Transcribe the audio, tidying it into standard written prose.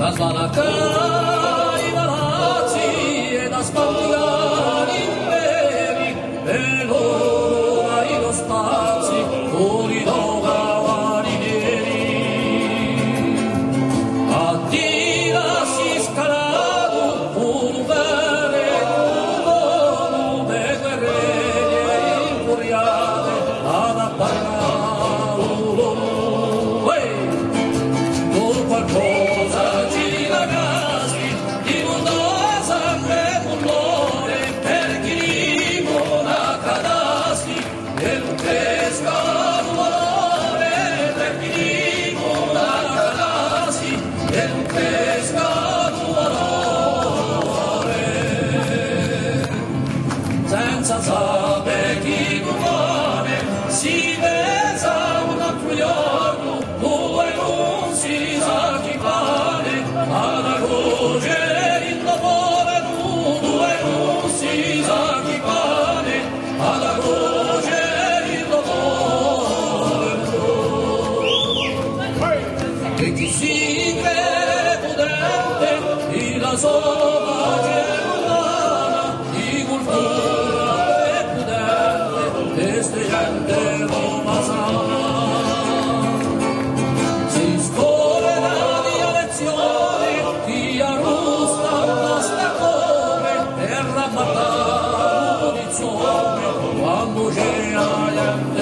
Da svalacare i palazzi e da spalmare imperi e loro ai lo spazi fuori da neri a tira si scalato un vero de guerriere infuriate ad appagare tu qualcosa senza sapere chi vuole, si pensa un altro giorno, dove non si sa chi vale, alla croce il dolore dove non si sa chi vale, alla croce il dolore. E chi si crede potente, di la sua germana, di cultura, queste gente Roma sana si scorda di lezione chi arrusta una staccone per rammartare l'unizione quando c'è la gente